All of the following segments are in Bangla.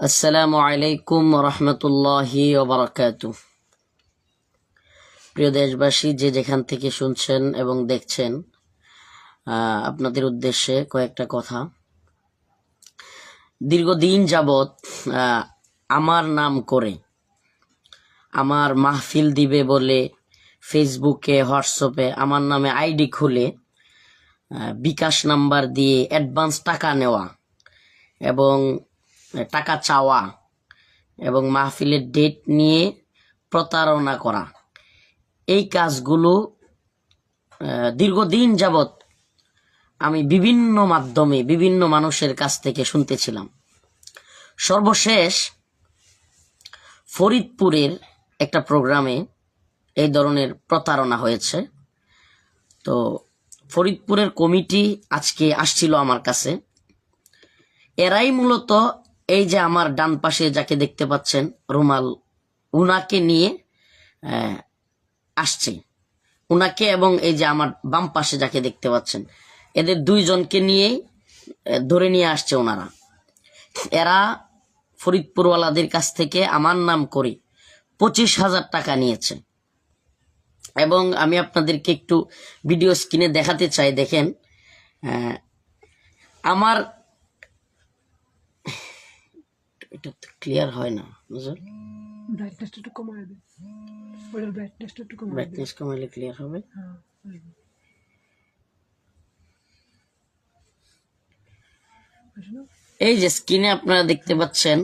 আসসালামু আলাইকুম রহমতুল্লাহি ওবারাকাতুহ। প্রিয় দেশবাসী, যে যেখান থেকে শুনছেন এবং দেখছেন, আপনাদের উদ্দেশ্যে কয়েকটা কথা। দীর্ঘদিন যাবৎ আমার নাম করে আমার মাহফিল দিবে বলে ফেসবুকে, হোয়াটসঅ্যাপে আমার নামে আইডি খুলে বিকাশ নাম্বার দিয়ে অ্যাডভান্স টাকা নেওয়া এবং টাকা চাওয়া এবং মাহফিলের ডেট নিয়ে প্রতারণা করা, এই কাজগুলো দীর্ঘদিন যাবৎ আমি বিভিন্ন মাধ্যমে বিভিন্ন মানুষের কাছ থেকে শুনতেছিলাম। সর্বশেষ ফরিদপুরের একটা প্রোগ্রামে এই ধরনের প্রতারণা হয়েছে। তো ফরিদপুরের কমিটি আজকে আসছিল আমার কাছে। এরাই মূলত এই যে আমার ডান পাশে যাকে দেখতে পাচ্ছেন রুমাল, উনাকে নিয়ে আসছে, উনাকে, এবং এই যে আমার বাম পাশে যাকে দেখতে পাচ্ছেন, এদের দুইজনকে নিয়েই ধরে নিয়ে আসছে ওনারা। এরা ফরিদপুরওয়ালাদের কাছ থেকে আমার নাম করে 25,000 টাকা নিয়েছে। এবং আমি আপনাদেরকে একটু ভিডিও স্ক্রিনে দেখাতে চাই। দেখেন, আমার এটা তো ক্লিয়ার হয় না, বুঝলেন? ব্রাইটনেসটা একটু কমায় দে, ওটার ব্রাইটনেসটা একটু কমায় দে। ব্রাইটনেস কমাইলে ক্লিয়ার হবে। হ্যাঁ, এই যে স্ক্রিনে আপনারা দেখতে পাচ্ছেন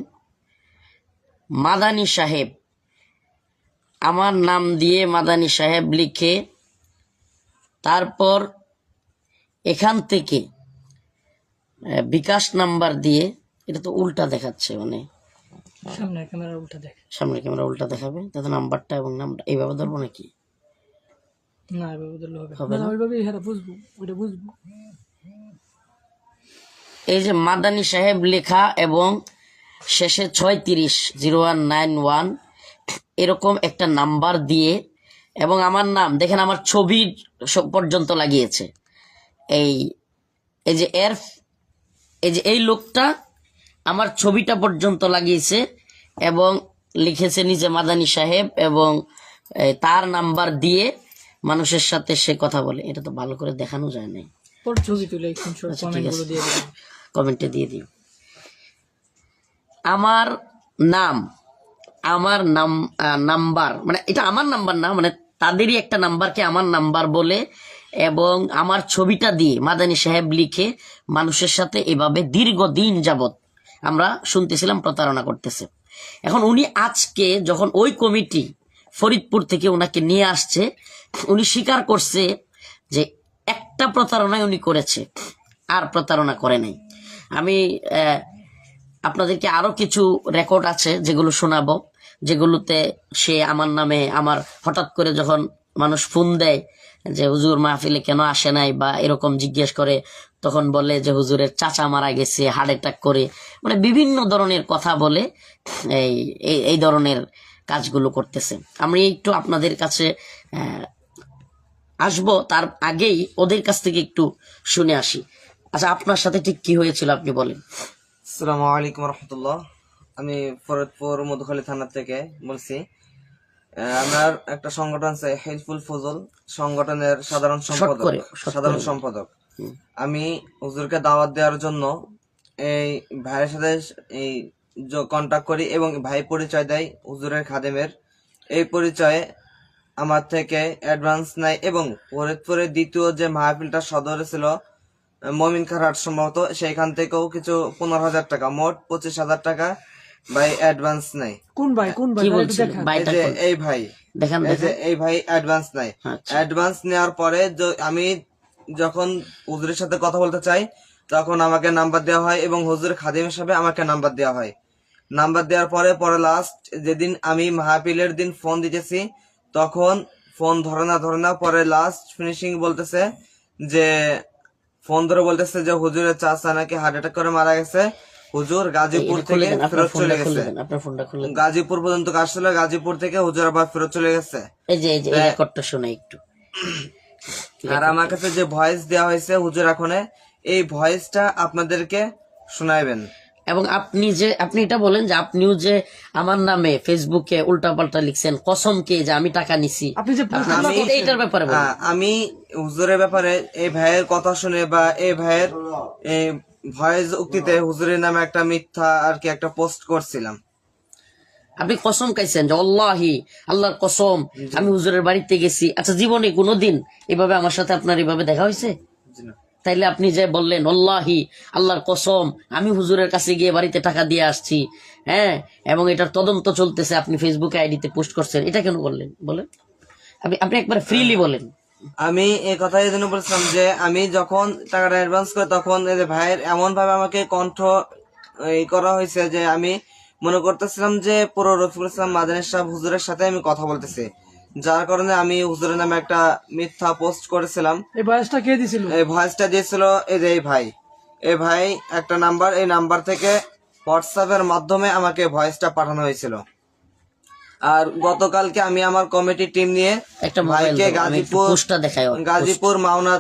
মাদানী সাহেব, আমার নাম দিয়ে মাদানী সাহেব লিখে, তারপর এখান থেকে বিকাশ নাম্বার দিয়ে, এটা তো উল্টা দেখাচ্ছে, মানে সামনের ক্যামেরা উল্টা দেখ, সামনের ক্যামেরা উল্টা দেখাবে, তাতে নাম্বারটা এবং নামটা এইভাবে ধরবো নাকি? না এভাবে ধরলে হবে না। ওইভাবে হ্যাঁ বুঝবো, ওইটা বুঝবো। এই যে মাদানী সাহেব লেখা এবং শেষে 360191 এরকম একটা নাম্বার দিয়ে, এবং আমার নাম দেখেন, আমার ছবি পর্যন্ত লাগিয়েছে। এই যে এই যে এই লোকটা আমার ছবিটা পর্যন্ত লাগিয়েছে এবং লিখেছে নিচে মাদানী সাহেব, এবং তার নাম্বার দিয়ে মানুষের সাথে সে কথা বলে। এটা তো ভালো করে দেখানো যায় না, পর ছবি তুলে স্ক্রিনশট কমেন্টগুলো দিয়ে দিন, কমেন্টে দিয়ে দিও। আমার নাম, আমার নাম্বার, মানে এটা আমার নাম্বার না, মানে তাদেরই একটা নাম্বারকে আমার নাম্বার বলে এবং আমার ছবিটা দিয়ে মাদানী সাহেব লিখে মানুষের সাথে এভাবে দীর্ঘদিন যাবত আমরা শুনতেছিলাম প্রতারণা করতেছে। এখন উনি আজকে যখন ওই কমিটি ফরিদপুর থেকে ওনাকে নিয়ে আসছে, উনি স্বীকার করছে যে একটা প্রতারণাই উনি করেছে, আর প্রতারণা করে নাই। আমি আপনাদেরকে আরো কিছু রেকর্ড আছে যেগুলো শোনাবো, যেগুলোতে সে আমার নামে, আমার হঠাৎ করে যখন মানুষ ফোন দেয় যে হুজুর মাহফিলে কেন আসে নাই বা এরকম জিজ্ঞেস করে, তখন বলে যে হুজুরের চাচা মারা গেছে হার্ট অ্যাটাক করে, মানে বিভিন্ন ধরনের কথা বলে এই ধরনের কাজগুলো করতেছে। আমি একটু আপনাদের কাছে আসবো, তার আগেই ওদের কাছ থেকে একটু শুনে আসি। আচ্ছা, আপনার সাথে ঠিক কি হয়েছিল আপনি বলেন। আসসালামু আলাইকুম রহমতুল্লাহ। আমি ফরিদপুর মধুখালী থানা থেকে বলছি। আমার একটা সংগঠন আছে হেল্পফুল ফজল, সংগঠনের সাধারণ সম্পাদক। আমি হুজুরকে দাওয়াত দেওয়ার জন্য এই ভাইয়ের সাথে এই কন্ট্যাক্ট করি এবং ভাই পরিচয় দেয় হুজুরের খাদেমের। এই পরিচয়ে আমার থেকে অ্যাডভান্স নেয় এবং ফরিদপুরের দ্বিতীয় যে মাহফিলটা সদরে ছিল মমিন খারহাট সম্ভবত, সেইখান থেকেও কিছু 15,000 টাকা, মোট 25,000 টাকা ভাই অ্যাডভান্স নেয়। কোন ভাই কি বলছেন? এই ভাই দেখান এই ভাই অ্যাডভান্স নেয়। অ্যাডভান্স নেওয়ার পরে আমি যখন হুজুরের সাথে কথা বলতে চাই তখন আমাকে নাম্বার দেওয়া হয় এবং হুজুর খাদিম হিসাবে আমাকে নাম্বার দেওয়া হয়। নাম্বার দেওয়ার পরে লাস্ট যেদিন আমি মাহফিলের দিন ফোন দিতেছি তখন ফোন ধরে না, পরে লাস্ট ফিনিশিং বলতেছে যে, ফোন ধরে বলতেছে যে হুজুরের চাচা নাকি হার্ট অ্যাটাক করে মারা গেছে, হুজুর গাজীপুর থেকে ফেরত চলে গেছে। গাজীপুর পর্যন্ত আসছিল, গাজীপুর থেকে হুজুর আবার ফেরত চলে গেছে। এই যে রেকর্ডটা শুনে একটু। আর আমার কাছে যে ভয়েস দেওয়া হয়েছে হুজুর এখন, এই ভয়েসটা আপনাদেরকে শোনাবেন। এবং আপনি এটা বলেন যে আপনিও যে আমার নামে ফেসবুকে উল্টাপাল্টা লিখছেন কসমকে যে আমি টাকা নিছি, আপনি যে এইটার ব্যাপারে বলেন। আমি হুজুরের ব্যাপারে এই ভাইয়ের কথা শুনে বা এই ভাইয়ের ভয়েস উক্তিতে হুজুরের নামে একটা মিথ্যা আর কি একটা পোস্ট করছিলাম। আপনি কসম খাইছেন যে আল্লাহি আল্লাহর কসম আমি হুজুরের বাড়িতে গেছি। আচ্ছা, জীবনে কোনোদিন এভাবে আমার সাথে আপনার এভাবে দেখা হয়েছে? জি না। তাইলে আপনি যে বললেন আল্লাহি আল্লাহর কসম আমি হুজুরের কাছে গিয়ে বাড়িতে টাকা দিয়ে আসছি, হ্যাঁ, এবং এটার তদন্ত চলতেছে, আপনি ফেসবুকে আইডিতে পোস্ট করছেন, এটা কেন করলেন বলেন? আপনি একবার ফ্রিলি বলেন। আমি এই কথা এই জন্য বলছিলাম যে আমি যখন টাকাটা অ্যাডভান্স করি তখন এই যে ভাইয়ের এমন ভাবে আমাকে কণ্ঠ করা হয়েছে যে আমি মনে করতেছিলাম যে পুরো রফিকুল ইসলাম মাদানী সাহেব হুজুরের সাথে আমি কথা বলতেছি, যার কারণে আমি হুজুরের নামে একটা মিথ্যা পোস্ট করেছিলাম। এই বয়সটা কে দিছিল? এই ভয়েসটা দিয়েছিল এই যে এই ভাই একটা নাম্বার, এই নাম্বার থেকে হোয়াটসঅ্যাপের মাধ্যমে আমাকে ভয়েসটা পাঠানো হয়েছিল। আর গতকালকে আমি আমার কমিটি টিম নিয়ে একটা মোবাইল ভাইকে দাও, আমি একটু পোস্টটা দেখাই। গাজীপুর মাওনা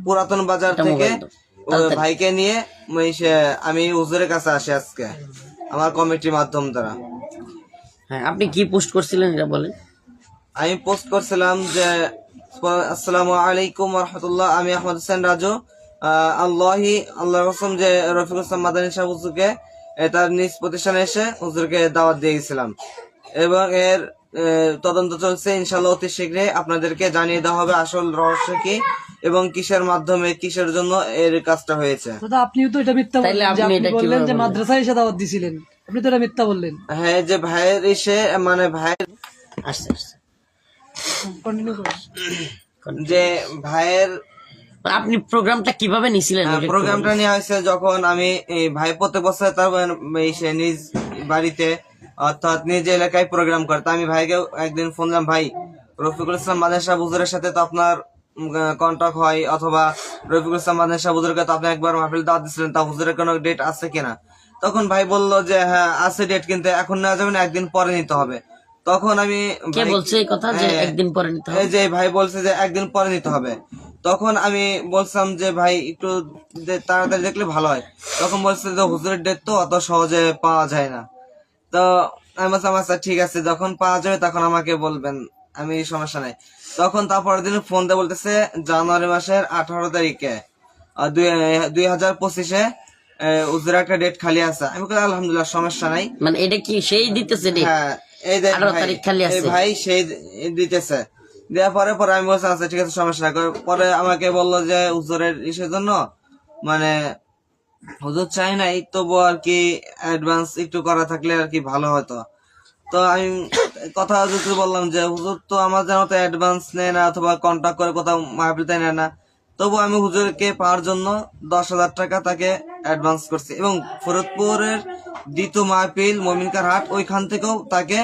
পুরাতন বাজার একটা থেকে মোবাইল দাও, ওই ভাইকে নিয়ে আমি হুজুরের কাছে আসি আজকে আমার কমিটির মাধ্যম দ্বারা। হ্যাঁ, আপনি কি পোস্ট করছিলেন এটা বলেন। আমি পোস্ট করছিলাম যে আসসালামু আলাইকুম ওয়া রাহমাতুল্লাহ, আমি আহমদ হোসেন রাজু আল্লাহর কসম যে রফিকুল ইসলাম মাদানী সাহেব হুজুরকে তার নিজ প্রতিষ্ঠানে এসে হুজুরকে দাওয়াত দিয়ে গেছিলাম এবং এর তদন্ত চলছে। ইনশাআল্লাহ অতি শীঘ্রই আপনাদেরকে জানিয়ে দেওয়া হবে আসল রহস্য কি এবং কিসের মাধ্যমে কিসের জন্য এর কাজটা হয়েছে। দাদা আপনিও তো এটা মিথ্যা তাইলে বললেন যে আপনি আপনি এটা বললেন কিভাবে যে বললেন? মাদ্রাসায় এসে দাওয়াত দিছিলেন, আপনি তো এটা মিথ্যা বললেন। হ্যাঁ, যে ভাইয়ের এসে মানে ভাইয়ের আস্তে আস্তে কন্টিনিউ করুন। যে ভাইয়ের আপনি প্রোগ্রামটা কিভাবে নিছিলেন? ওইটা একটু প্রোগ্রামটা নেওয়া হয়েছে যখন আমি এই ভাই প্রত্যেক বছর তার সে নিজ বাড়িতে অর্থাৎ নিজ এলাকায় প্রোগ্রাম করে। তো আমি ভাইকে একদিন ফোন দিলাম, ভাই রফিকুল ইসলাম মাদানী সাহেব হুজুরের সাথে তো আপনার কন্টাক্ট হয়, অথবা রফিকুল ইসলাম মাদানী সাহেব হুজুরকে তো আপনি একবার মাহফিল দাওয়াত দিচ্ছিলেন, তা হুজুরের কোনো ডেট আছে কিনা? তখন ভাই বলল যে হ্যাঁ আছে ডেট, কিন্তু এখন নেওয়া যাবে না, একদিন পরে নিতে হবে। তখন আমি কে বলছে এই কথা যে একদিন পরে নিতে হবে? এই যে ভাই বলছে যে একদিন পরে নিতে হবে। তখন আমি বলছিলাম যে ভাই একটু তাড়াতাড়ি দেখলে ভালো হয়। তখন বলছে যে হুজুরের ডেট তো অত সহজে পাওয়া যায় না। তো আমি বললাম আচ্ছা ঠিক আছে, যখন পাওয়া যাবে তখন আমাকে বলবেন, আমি সমস্যা নাই। তখন তারপরের দিন ফোন দিয়ে বলতেছে জানুয়ারি মাসের 18 তারিখে 2025-এ হুজুরের একটা ডেট খালি আছে। আমি বললাম আলহামদুলিল্লাহ, সমস্যা নাই। মানে এটা কি সেই দিতেছে ডেট? হ্যাঁ, এই দেখ 18 ভাই, তারিখ খালি আছে। এই ভাই সেই দিতেছে। দেওয়ার পরে আমি বলছি আচ্ছা ঠিক আছে, সমস্যা নাই। পরে আমাকে বললো যে হুজুরের ইসের জন্য মানে হুজুর চাই নাই, তবু আর কি অ্যাডভান্স একটু করা থাকলে আর কি ভালো হতো। তো আমি কথা হুজুরকে বললাম যে হুজুর তো আমার যেন তো অ্যাডভান্স নেয় না অথবা কন্ট্যাক্ট করে কোথাও মাহফিলতে নেয় না। তবু আমি হুজুরকে পাওয়ার জন্য 10,000 টাকা তাকে অ্যাডভান্স করছি এবং ফরিদপুরের দ্বিতীয় মাহফিল মমিনকার হাট ওইখান থেকেও তাকে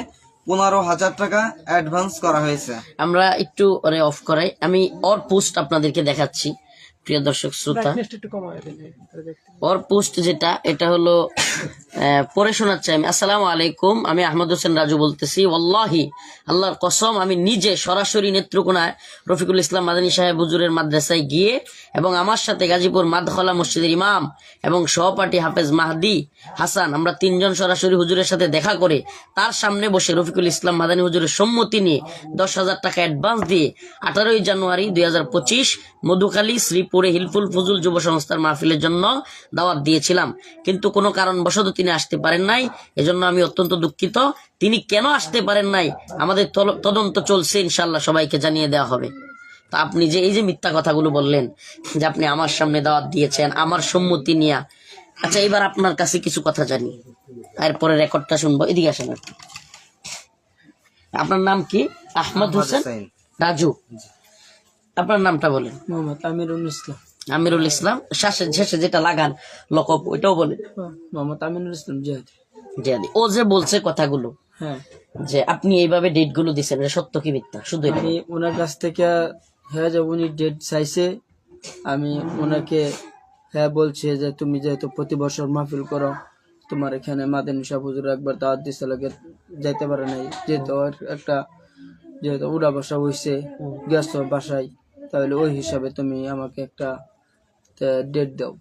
15,000 টাকা অ্যাডভান্স করা হয়েছে। আমরা একটু ওরে অফ করাই, আমি ওর পোস্ট আপনাদেরকে দেখাচ্ছি প্রিয় দর্শক শ্রোতা। ব্রাইটনেসটা একটু কমায় দেন। ওর পোস্ট যেটা, এটা হলো পরে শোনাচ্ছি আমি। আসসালামু আলাইকুম, আমি আহমদ হোসেন রাজু বলতেছি। ওয়াল্লাহি আল্লাহর কসম আমি নিজে সরাসরি নেত্রকোনায় রফিকুল ইসলাম মাদানী সাহেব হুজুরের মাদ্রাসায় গিয়ে এবং আমার সাথে গাজীপুর মাদখলা মসজিদের ইমাম এবং সহপাঠী হাফেজ মাহদি হাসান, আমরা তিনজন সরাসরি হুজুরের সাথে দেখা করে তার সামনে বসে রফিকুল ইসলাম মাদানী হুজুরের সম্মতি নিয়ে 10,000 টাকা অ্যাডভান্স দিয়ে 18 জানুয়ারি 2025 মধুখালী শ্রীপুরে হিলফুল ফজুল যুব সংস্থার মাহফিলের জন্য দাওয়াত দিয়েছিলাম, কিন্তু কোনো কারণবশত তিনি আসতে পারেন নাই। এজন্য আমি অত্যন্ত দুঃখিত। তিনি কেন আসতে পারেন নাই আমাদের তদন্ত চলছে, ইনশাল্লাহ সবাইকে জানিয়ে দেওয়া হবে। তা আপনি যে এই যে মিথ্যা কথাগুলো বললেন যে আপনি আমার সামনে দাওয়াত দিয়েছেন আমার সম্মতি নিয়ে, আচ্ছা এবার আপনার কাছে কিছু কথা জানি, এরপরে রেকর্ডটা শুনবো। এদিকে আসেন। আপনার নাম কি? আহমদ হোসেন রাজু। আপনার নামটা বলেন। মোহাম্মদ আমিরুল ইসলাম। আমিরুল ইসলাম, শেষে যেটা লাগান লকব ওইটাও বলেন। মোহাম্মদ আমিনুল ইসলাম জিহাদি। জিহাদি। ও যে বলছে কথাগুলো, হ্যাঁ, যে আপনি এইভাবে ডেট গুলো দিচ্ছেন, এটা সত্য কি মিথ্যা? শুধু এটা আমি ওনার কাছ থেকে হ্যাঁ যে উনি ডেট চাইছে, আমি ওনাকে হ্যাঁ বলছে যে তুমি যেহেতু প্রতি বছর মাহফিল করো, তোমার এখানে মাদানী সাহেব হুজুর একবার দাওয়াত দিচ্ছে লাগে যাইতে পারে নাই, যেহেতু ওর একটা যেহেতু উড়া বসা হয়েছে গেছো বাসায়, তাহলে ওই হিসাবে তুমি আমাকে একটা ডেট দাও।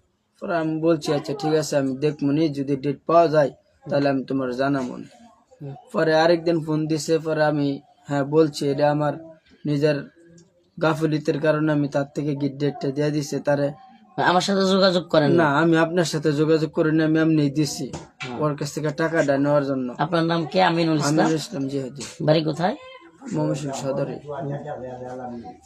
পরে আমি বলছি আচ্ছা ঠিক আছে আমি দেখবো নি, যদি ডেট পাওয়া যায় তাহলে আমি তোমার জানাবো নি। পরে আরেকদিন ফোন দিছে, পরে আমি হ্যাঁ বলছি এটা আমার নিজের গাফিলতির কারণে আমি তার থেকে ডেটটা দিয়ে দিছে তারে। আমার সাথে যোগাযোগ করেন না? না আমি আপনার সাথে যোগাযোগ করিনি, আমি এমনি দিছি ওর কাছ থেকে টাকাটা নেওয়ার জন্য। আপনার নাম কি? আমিনুল ইসলাম। আমিনুল ইসলাম জিহাদি, বাড়ি কোথায়? ময়মনসিংহ সদরে।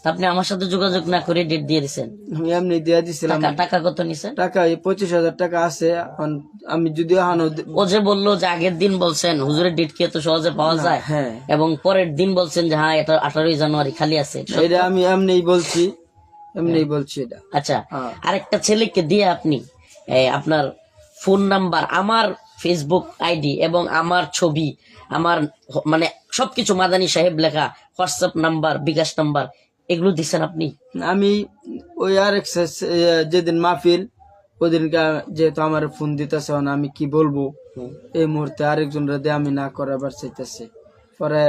তা আপনি আমার সাথে যোগাযোগ না করে ডেট দিয়ে দিচ্ছেন? আমি এমনি দিয়ে দিছিলাম। টাকা কত নিছেন? টাকা এই 25,000 টাকা আছে। এখন আমি যদি এখনো ও যে বললো যে আগের দিন বলছেন হুজুরের ডেট কি এত সহজে পাওয়া যায়, হ্যাঁ এবং পরের দিন বলছেন যে হ্যাঁ এটা 18ই জানুয়ারি খালি আছে, এটা আমি এমনিই বলছি, এমনিই বলছি এটা। আচ্ছা, হ্যাঁ। আরেকটা ছেলেকে দিয়ে আপনি আপনার ফোন নাম্বার, আমার ফেসবুক আইডি এবং আমার ছবি, আমার মানে সবকিছু মাদানী সাহেব লেখা, হোয়াটসঅ্যাপ নাম্বার, বিকাশ নাম্বার, এগুলো দিচ্ছেন আপনি? আমি ওই আরেক যেদিন মাহফিল ওদিনকে যেহেতু আমার ফোন দিতেছে, আমি কি বলবো এই মুহূর্তে আরেকজন দিয়ে আমি না করাবার চাইতেছি। পরে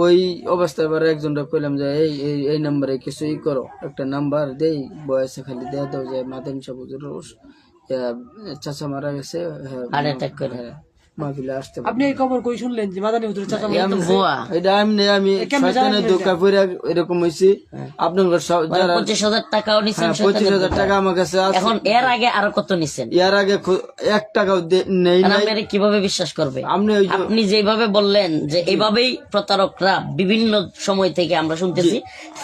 ওই অবস্থায় পরে একজনটা কইলাম যে এই এই এই নাম্বারে কিছু ই করো, একটা নাম্বার দেই বয়সে খালি দেয়া দাও যে মাদানী সাহেব হুজুর চাচা মারা গেছে, হার্ট অ্যাটাক করে মাহফিলে আসতে। আপনি এই খবর কই শুনলেন যে মাদানী হুজুরের চাচা ভুয়া? এটা এমনি আমি শয়তানের ধোঁকা পড়ে এরকম হইছি। আপনার যারা 25,000 টাকাও নিছেন? 25,000 টাকা আমার কাছে আছে। এখন এর আগে আরো কত নিছেন? এর আগে 1 টাকাও নেই নাই। আপনি কিভাবে বিশ্বাস করবে? আপনি ওই আপনি যেভাবে বললেন যে এইভাবেই প্রতারকরা বিভিন্ন সময় থেকে আমরা শুনতেছি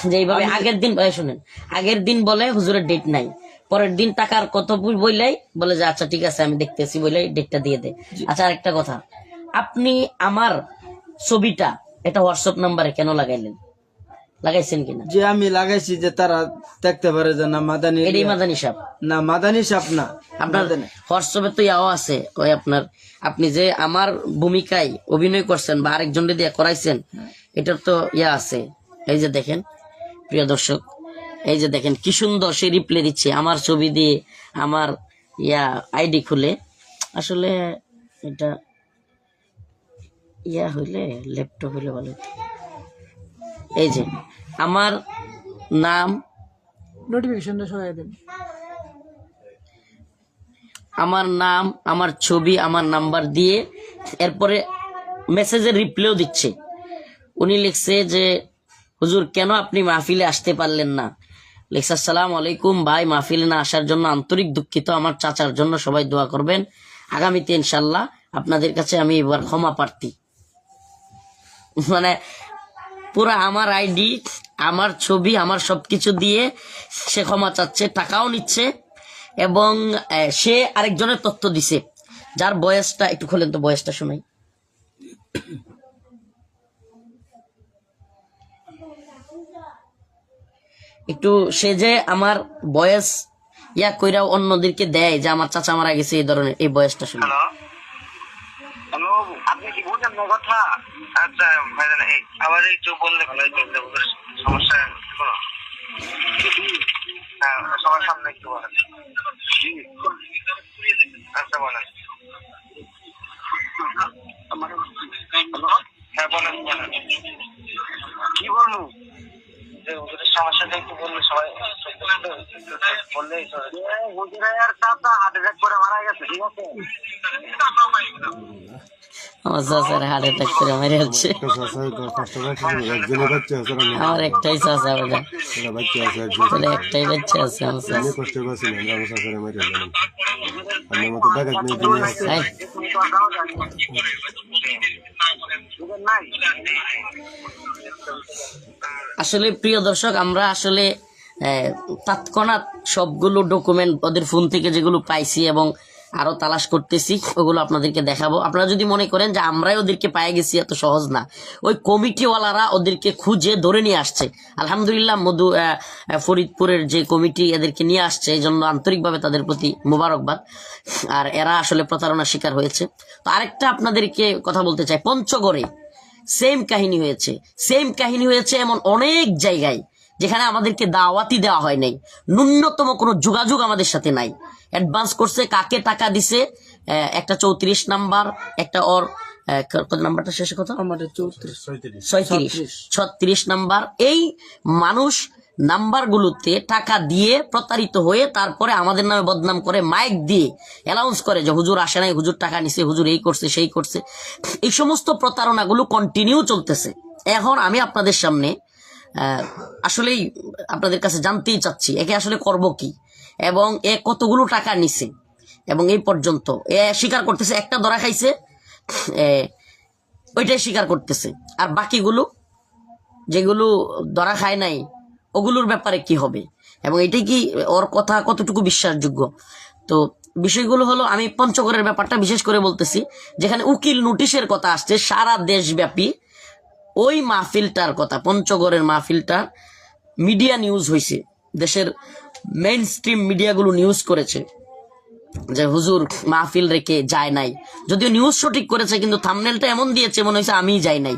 যে এইভাবে আগের দিন শুনেন, আগের দিন বলে হুজুরের ডেট নাই, পরের দিন টাকার কত বইলাই বলে যে আচ্ছা ঠিক আছে আমি দেখতেছি বইলাই ডেটটা দিয়ে দে। আচ্ছা আরেকটা কথা, আপনি আমার ছবিটা এটা হোয়াটসঅ্যাপ নাম্বারে কেন লাগাইলেন? লাগাইছেন কিনা? যে আমি লাগাইছি যে তারা দেখতে পারে যে না মাদানী, এটাই মাদানী সাহেব না মাদানী সাহেব না। আপনার হোয়াটসঅ্যাপে তো ইয়াও আছে, ওই আপনার আপনি যে আমার ভূমিকায় অভিনয় করছেন বা আরেকজন দিয়ে করাইছেন, এটার তো ইয়া আছে। এই যে দেখেন প্রিয় দর্শক, এই যে দেখেন কি সুন্দর সে রিপ্লে দিচ্ছে আমার ছবি দিয়ে, আমার ইয়া আইডি খুলে। আসলে এটা ইয়া হইলে ল্যাপটপ হইলে ভালো হতো। এই যে আমার নাম, নোটিফিকেশনটা সরাই দেন। আমার নাম, আমার ছবি, আমার নাম্বার দিয়ে এরপরে মেসেজের রিপ্লাইও দিচ্ছে। উনি লিখছে যে হুজুর কেন আপনি মাহফিলে আসতে পারলেন না? লিখছে আসসালামু আলাইকুম ভাই, মাহফিলে না আসার জন্য আন্তরিক দুঃখিত, আমার চাচার জন্য সবাই দোয়া করবেন, আগামীতে ইনশাল্লাহ আপনাদের কাছে আমি এবার ক্ষমা প্রার্থী। মানে পুরা আমার আইডি, আমার ছবি, আমার সবকিছু দিয়ে সে ক্ষমা চাচ্ছে, টাকাও নিচ্ছে, এবং সে আরেকজনের তথ্য দিছে যার বয়সটা একটু খোলেন তো, বয়সটা শোনাই। একটু সে যে আমার বয়স ইয়া কইরা অন্যদেরকে দেয় যে আমার চাচা মারা গেছে এই ধরনের, এই বয়সটা শুনে। হ্যালো, আপনি কি বুঝেন না কথা? আচ্ছা ভাইজান, আবার একটু বললে ভালো হতো, সমস্যা কোনো? হ্যাঁ, সবার সামনে একটু বলেন। আচ্ছা বলেন। হ্যাঁ বলেন বলেন, কি বলবো? যে হুজুরের সমস্যাটা একটু বললে সবাই বললেই হুজুরের চাচা হার্ট অ্যাটাক করে মারা গেছে, ঠিক আছে? আমার চাচার হার্ট অ্যাটাক করে মারা যাচ্ছে। আমার একটাই চাচা, বলে একটাই বাচ্চা আছে আমার চাচা। আসলে প্রিয় দর্শক, আমরা আসলে তৎক্ষণাৎ সবগুলো ডকুমেন্ট ওদের ফোন থেকে যেগুলো পাইছি এবং আরো তালাশ করতেছি, ওগুলো আপনাদেরকে দেখাবো। আপনারা যদি মনে করেন যে আমরাই ওদেরকে পাই গেছি, এত সহজ না। ওই কমিটিওয়ালারা ওদেরকে খুঁজে ধরে নিয়ে আসছে। আলহামদুলিল্লাহ, ফরিদপুরের যে কমিটি এদেরকে নিয়ে আসছে, এই জন্য আন্তরিকভাবে তাদের প্রতি মোবারকবাদ। আর এরা আসলে প্রতারণার শিকার হয়েছে। তো আরেকটা আপনাদেরকে কথা বলতে চাই, পঞ্চগড়ে সেম কাহিনী হয়েছে এমন অনেক জায়গায় যেখানে আমাদেরকে দাওয়াতি দেওয়া হয় নাই, ন্যূনতম কোনো যোগাযোগ আমাদের সাথে নাই। অ্যাডভান্স করছে, কাকে টাকা দিছে, একটা 34 নাম্বার, একটা ওর কত নাম্বারটা শেষে কত, 36 নাম্বার। এই মানুষ নাম্বারগুলোতে টাকা দিয়ে প্রতারিত হয়ে তারপরে আমাদের নামে বদনাম করে মাইক দিয়ে অ্যানাউন্স করে যে হুজুর আসে নাই, হুজুর টাকা নিছে, হুজুর এই করছে সেই করছে। এই সমস্ত প্রতারণাগুলো কন্টিনিউ চলতেছে। এখন আমি আপনাদের সামনে আসলেই আপনাদের কাছে জানতেই চাচ্ছি একে আসলে করব কি, এবং এ কতগুলো টাকা নিছে, এবং এই পর্যন্ত এ স্বীকার করতেছে একটা ধরা খাইছে, ওইটাই স্বীকার করতেছে, আর বাকিগুলো যেগুলো ধরা খায় নাই ওগুলোর ব্যাপারে কি হবে, এবং এটাই কি ওর কথা কতটুকু বিশ্বাসযোগ্য। তো বিষয়গুলো হলো, আমি পঞ্চগড়ের ব্যাপারটা বিশেষ করে বলতেছি, যেখানে উকিল নোটিশের কথা আসছে সারা দেশব্যাপী। ওই মাহফিলটার কথা, পঞ্চগড়ের মাহফিলটা মিডিয়া নিউজ হয়েছে, দেশের মেইন স্ট্রিম মিডিয়াগুলো নিউজ করেছে যে হুজুর মাহফিল রেখে যায় নাই। যদিও নিউজ সঠিক করেছে, কিন্তু থাম্বনেলটা এমন দিয়েছে মনে হয়েছে আমিই যাই নাই।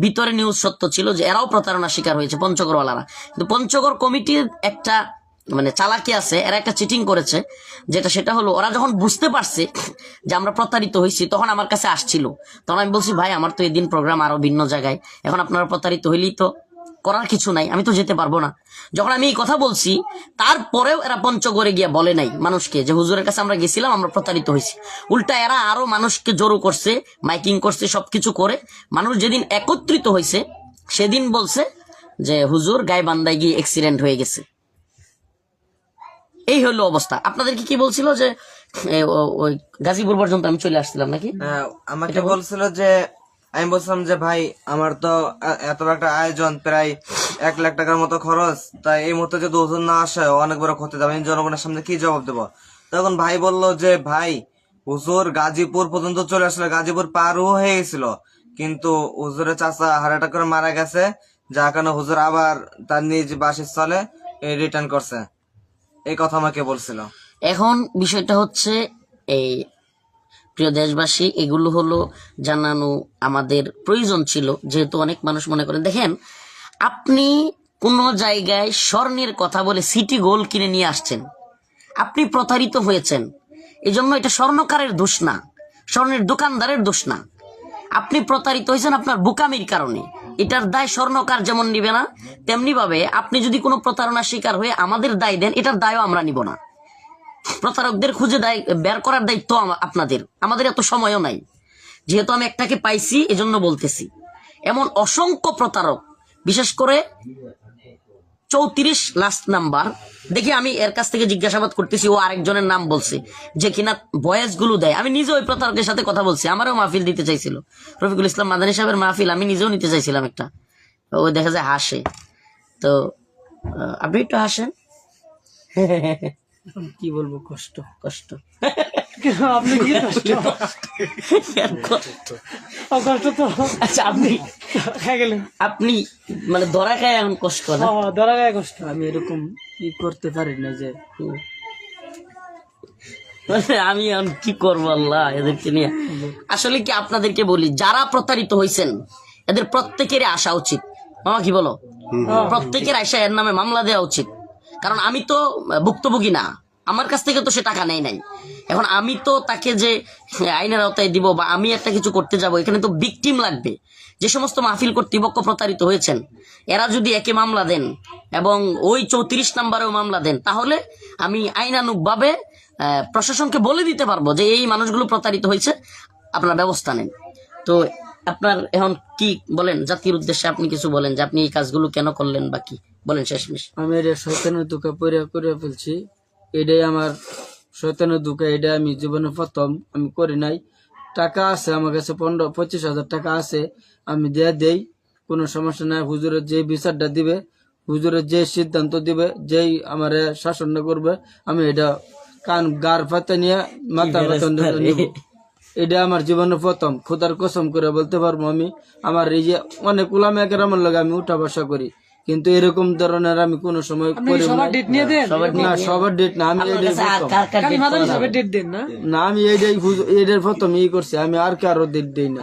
ভিতরে নিউজ সত্য ছিল যে এরাও প্রতারণার শিকার হয়েছে পঞ্চগড়ওয়ালারা। কিন্তু পঞ্চগড় কমিটির একটা মানে চালাকি আছে, এরা একটা চিটিং করেছে, সেটা হলো ওরা যখন বুঝতে পারছে যে আমরা প্রতারিত হয়েছি, তখন আমার কাছে আসছিল। তখন আমি বলছি, ভাই আমার তো এদিন প্রোগ্রাম আরো ভিন্ন জায়গায়, এখন আপনারা প্রতারিত হইলেই তো করার কিছু নাই, আমি তো যেতে পারবো না। যখন আমি এই কথা বলছি, তারপরেও এরা পঞ্চগড়ে গিয়ে বলে নাই মানুষকে যে হুজুরের কাছে আমরা গেছিলাম, আমরা প্রতারিত হয়েছি। উল্টা এরা আরো মানুষকে জড়ো করছে, মাইকিং করছে, সবকিছু করে মানুষ যেদিন একত্রিত হয়েছে সেদিন বলছে যে হুজুর গাইবান্ধায় গিয়ে অ্যাক্সিডেন্ট হয়ে গেছে। এই হলো অবস্থা। আপনাদেরকে কি বলছিল যে ওই গাজীপুর পর্যন্ত আমি চলে আসছিলাম নাকি? আমাকে বলছিল যে, আমি বলছিলাম যে ভাই আমার তো এত বড় একটা আয়োজন, প্রায় 1 লাখ টাকার মতো খরচ, তাই এই মুহূর্তে যদি ওজন না আসে অনেক বড় ক্ষতি হবে, আমি জনগণের সামনে কি জবাব দেবো। তখন ভাই বলল যে ভাই হুজুর গাজীপুর পর্যন্ত চলে আসলে, গাজীপুর পারও হয়ে গেছিল, কিন্তু হুজুরের চাচা হার্ট অ্যাটাক করে মারা গেছে, যার কারণে হুজুর আবার তার নিজ বাসস্থলে রিটার্ন করছে। এই কথা আমাকে বলছিল। এখন বিষয়টা হচ্ছে, এই প্রিয় দেশবাসী, এগুলো হলো জানানো আমাদের প্রয়োজন ছিল, যেহেতু অনেক মানুষ মনে করেন, দেখেন আপনি কোন জায়গায় স্বর্ণের কথা বলে সিটি গোল্ড কিনে নিয়ে আসছেন, আপনি প্রতারিত হয়েছেন, এজন্য এটা স্বর্ণকারের দোষ না, স্বর্ণের দোকানদারের দোষ না। আপনি প্রতারিত হয়েছেন আপনার বোকামির কারণে, এটার দায় স্বর্ণকার যেমন নিবে না, তেমনি ভাবে আপনি যদি কোনো প্রতারণার শিকার হয়ে আমাদের দায় দেন, এটার দায়ও আমরা নিব না। প্রতারকদের খুঁজে বের করার দায়িত্ব আপনাদের, আমাদের এত সময়ও নাই। যেহেতু আমি একটাকে পাইছি এজন্য বলতেছি, এমন অসংখ্য প্রতারক, বিশেষ করে 34 লাস্ট নাম্বার দেখি, আমি এর কাছ থেকে জিজ্ঞাসাবাদ করতেছি, ও আরেকজনের নাম বলছে যে কিনা ভয়েস গুলো দেয়। আমি নিজে ওই প্রতারকের সাথে কথা বলছি, আমারও মাহফিল দিতে চাইছিল, রফিকুল ইসলাম মাদানী সাহেবের মাহফিল আমি নিজেও নিতে চাইছিলাম একটা। ও দেখা যায় হাসে, তো আপনি একটু হাসেন। কি বলবো, কষ্ট কষ্ট আপনি কি কষ্ট কষ্ট তো আচ্ছা, আপনি খেয়ে গেলেন, আপনি মানে ধরা খায় এখন কষ্ট না? ধরা গায়ে কষ্ট। আমি এরকম কি করতে পারি না যে, মানে আমি এখন কি করবো আল্লাহ এদেরকে নিয়ে। আসলে কি আপনাদেরকে বলি, যারা প্রতারিত হয়েছেন এদের প্রত্যেকেরই আসা উচিত। মামা কি বলো? প্রত্যেকের আশা এর নামে মামলা দেওয়া উচিত, কারণ আমি তো ভুক্তভোগী না, আমার কাছ থেকে তো সে টাকা নেই নাই। এখন আমি তো তাকে যে আইনের আওতায় দিব বা আমি একটা কিছু করতে যাব, এখানে তো ভিকটিম লাগবে। যে সমস্ত মাহফিল কর্তৃপক্ষ প্রতারিত হয়েছেন এরা যদি একে মামলা দেন এবং ওই 34 নাম্বারেও মামলা দেন, তাহলে আমি আইনানুগ ভাবে প্রশাসনকে বলে দিতে পারবো যে এই মানুষগুলো প্রতারিত হয়েছে, আপনার ব্যবস্থা নেন। তো আপনার এখন কি বলেন, জাতির উদ্দেশ্যে আপনি কিছু বলেন যে আপনি এই কাজগুলো কেন করলেন বা কি বলেন শেষমেশ। আমি এটা শয়তানের ধোঁকা করে ফেলছি, এটাই আমার শয়তানের ধোঁকা, এটা আমি জীবনে প্রথম, আমি করি নাই। টাকা আছে আমার কাছে, 15-25 হাজার টাকা আছে, আমি দেই, কোনো সমস্যা নাই। হুজুরের যে বিচারটা দিবে, হুজুরের যে সিদ্ধান্ত দিবে, যেই আমার শাসন করবে, আমি এটা গার পাতা নিয়ে মাথা নিব। এটা আমার জীবনে প্রথম, খোদার কসম করে বলতে পারবো। আমি আমার এই যে অনেক উলামা একরামের লগে আমি উঠা বসা করি, কিন্তু এরকম ধরনের আমি কোন সময় করি সবার ডেট নিয়ে দেন না, সবার ডেট না, আমি ডেট দেন না না, আমি এটার প্রথম ই করছি, আমি আর কারো ডেট দেই না।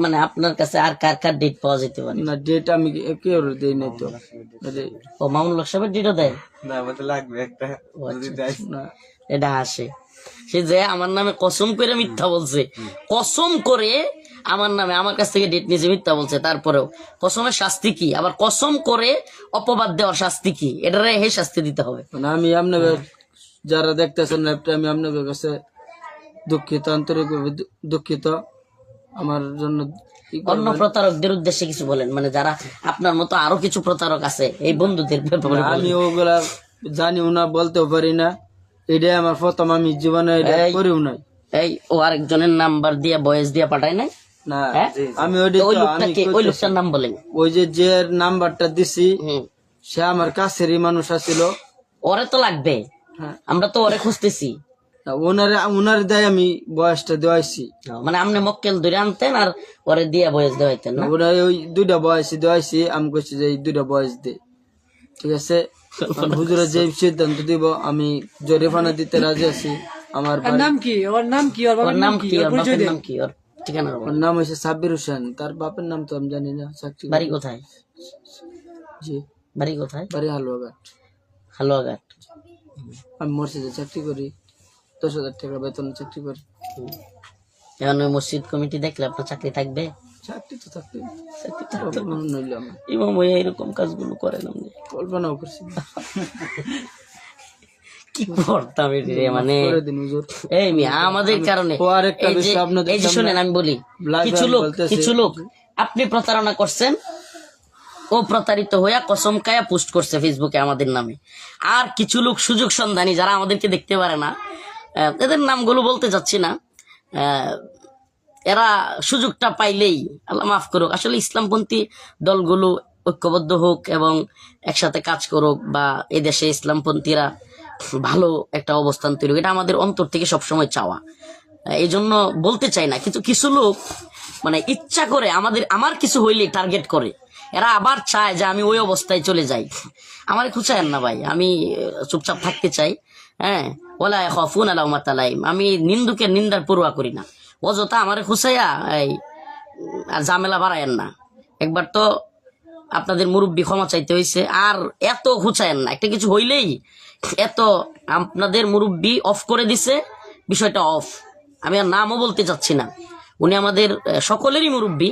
মানে আপনার কাছে আর কার কার ডেট পাওয়া যেতে পারে না, ডেট আমি কেউ দেই নাই তো। ও মামুন সাহেবের ডেটও দেয় না, আমাদের লাগবে একটা, যদি দেয়। না, এটা আসে সে যে আমার নামে কসম করে মিথ্যা বলছে, কসম করে আমার নামে আমার কাছ থেকে ডেট নিয়েছে, মিথ্যা বলছে, তারপরেও কসমের শাস্তি কি? আবার কসম করে অপবাদ দেওয়ার শাস্তি কি? এটারে হে শাস্তি দিতে হবে। মানে আমি আপনাদের যারা দেখতেছেন ল্যাবটা, আমি আপনাদের কাছে দুঃখিত, আন্তরিকভাবে দুঃখিত। আমার জন্য অন্য প্রতারকদের উদ্দেশ্যে কিছু বলেন, মানে যারা আপনার মতো আরো কিছু প্রতারক আছে এই বন্ধুদের ব্যাপারে বলেন। আমি ওগুলা জানিও না, বলতেও পারি না। এটাই আমার প্রথম, আমি জীবনে এটা করিও নাই। এই ও আরেকজনের নাম্বার দিয়ে বয়েস দিয়ে পাঠায় নাই না, হ্যাঁ? আমি ওই লোকটাকে, ওই লোকটার নাম বলেন। ওই যে নাম্বারটা দিছি, হুম, সে আমার কাছেরই মানুষ আছিল। ওরে তো লাগবে, হ্যাঁ, আমরা তো ওরে খুঁজতেছি। ওনার দেয় আমি বয়সটা দেওয়াইছি। মানে আপনি মক্কেল ধরে আনতেন আর ওরে দিয়ে বয়েস দেওয়াইতেন না? ওরা ওই 2টা বয়সী দেওয়াইছি, আমি কইছি যে এই 2টা বয়স দে, ঠিক আছে। হুজুরা যে সিদ্ধান্ত দিব, আমি জরিমানা দিতে রাজি আছি। আমার ওর নাম কি? ওর নাম কি? ওর ওর বাবার নাম নাম কি? কি? ওর ওর পরিচয় বাপের দেন। নাম কি? ওর ঠিকানা ওর বলেন। নাম হয়েছে সাব্বির হোসেন, তার বাপের নাম তো আমি জানি না। চাকরি বাড়ি কোথায়? জি, বাড়ি কোথায়? বাড়ি হালুয়াঘাট। হালুয়াঘাট। আমি মসজিদে চাকরি করি, 10,000 টাকা বেতন চাকরি করি। এখন ওই মসজিদ কমিটি দেখলে আপনার চাকরি থাকবে? চাকরি তো থাকতে চাকরি থাকতে নইলে আমি ইমাম হয়ে এরকম কাজগুলো করেন আপনি? কল্পনাও করছি না। কি করতাম এটা রে, মানে করে দিন হুজুর। এই মিয়া আমাদের কারণে ও আরেকটা এই যে- বিষয় আপনাদের এই যে সামনে শুনেন আমি বলি, live কিছু লোক আপনি প্রতারণা করছেন, ও প্রতারিত হইয়া কসম কায়া পোস্ট করছে ফেসবুকে আমাদের নামে। আর কিছু লোক সুযোগ সন্ধানী যারা আমাদেরকে দেখতে পারে না, এদের নামগুলো বলতে চাচ্ছি না, এরা সুযোগটা পাইলেই, আল্লাহ মাফ করুক, আসলে ইসলামপন্থী দলগুলো ঐক্যবদ্ধ হোক এবং একসাথে কাজ করুক, বা এদেশে ইসলামপন্থীরা ভালো একটা অবস্থান তৈরি হোক, এটা আমাদের অন্তর থেকে সবসময় চাওয়া। এই জন্য বলতে চাই না, কিন্তু কিছু লোক মানে ইচ্ছা করে আমার কিছু হইলে টার্গেট করে, এরা আবার চায় যে আমি ওই অবস্থায় চলে যাই। আমার খুঁচায়েন না ভাই, আমি চুপচাপ থাকতে চাই। হ্যাঁ, ওলা খাফুন লাউমাত লাইম, আমি নিন্দুকের নিন্দার পরোয়া করি না। অযথা আমারে খুঁচাইয়া এই আর ঝামেলা বাড়ায়েন না। একবার তো আপনাদের মুরব্বী ক্ষমা চাইতে হয়েছে, আর এত খুঁচায়েন না। একটা কিছু হইলেই এত, আপনাদের মুরব্বী অফ করে দিছে, বিষয়টা অফ। আমি আর নামও বলতে চাচ্ছি না, উনি আমাদের সকলেরই মুরব্বী।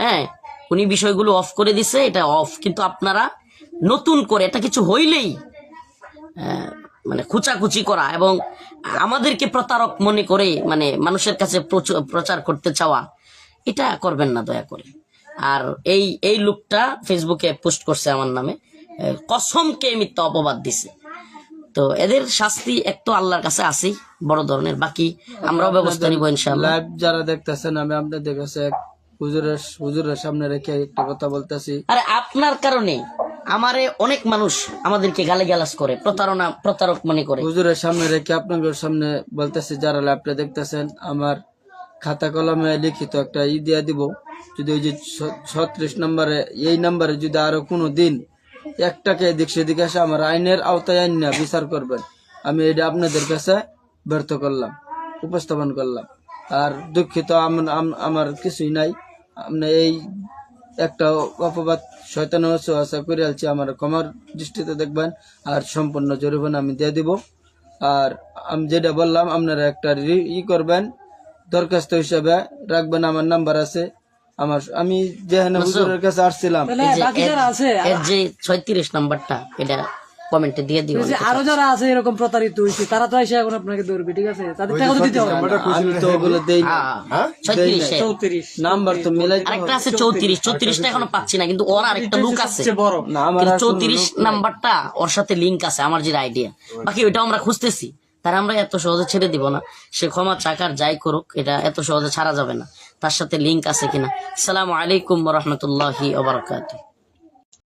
হ্যাঁ, উনি বিষয়গুলো অফ করে দিছে, এটা অফ। কিন্তু আপনারা নতুন করে এটা কিছু হইলেই মানে খুচাখুচি করা এবং আমাদেরকে প্রতারক মনে করে মানে মানুষের কাছে প্রচার করতে চাওয়া, এটা করবেন না দয়া করে। আর এই লোকটা ফেসবুকে পোস্ট করছে আমার নামে, কসমকে মিথ্যা অপবাদ দিছে। তো এদের শাস্তি এক তো আল্লাহর কাছে আছেই বড় ধরনের, বাকি আমরাও ব্যবস্থা নিব ইনশাআল্লাহ। লাইভ যারা দেখতেছেন, আমি আপনাদের কাছে হুজুরের সামনে রেখে একটা কথা বলতেছি। আরে আপনার কারণে আমারে অনেক মানুষ আমাদেরকে গালিগালাজ করে, প্রতারক মনে করে। হুজুরের সামনে রেখে আপনাদের সামনে বলতেছি, যারা লাইভটা দেখতেছেন, আমার খাতা কলমে লিখিত একটা দিয়া দিব। যদি ওই যে 36 নম্বরে, এই নাম্বারে যদি আরো কোনো দিন একটাকে এদিক সেদিক আসে, আমার আইনের আওতায় আইন না বিচার করবেন। আমি এটা আপনাদের কাছে ব্যর্থ করলাম, উপস্থাপন করলাম। আর দুঃখিত, আমার কিছুই নাই। আপনি এই একটা অপবাদ শয়তান আশা করে আলছি, আমার ক্ষমার দৃষ্টিতে দেখবেন। আর সম্পূর্ণ জরিমানা আমি দিয়ে দিব। আর আমি যেটা বললাম, আপনারা একটা করবেন, দরখাস্ত হিসাবে রাখবেন। আমার নাম্বার আছে, আমি যেখানে হুজুরের কাছে আসছিলাম। তাহলে বাকি যারা আছে, এর যে 36 নাম্বারটা, এটা কমেন্টে দিয়ে দিও। যে আরো যারা আছে এরকম প্রতারিত হয়েছে, তারা তো এসে এখন আপনাকে ধরবে, ঠিক আছে? তাদের টাকা তো দিতে হবে। আমি তো ওগুলো দেই না। 36 34 নাম্বার তো মিলাই আরেকটা আছে 34টা এখনো পাচ্ছি না, কিন্তু ওর আরেকটা লুক আছে। বড় না, আমার কিন্তু আর কোনো 34 নাম্বারটা ওর সাথে লিংক আছে, আমার যে আইডিয়া। বাকি ওইটাও আমরা খুঁজতেছি, তার আমরা এত সহজে ছেড়ে দিব না। সে ক্ষমা চাকার যাই করুক, এটা এত সহজে ছাড়া যাবে না। তার সাথে লিংক আছে কিনা। আসসালামু আলাইকুম ওয়া রাহমাতুল্লাহি ওয়া বারাকাতুহু।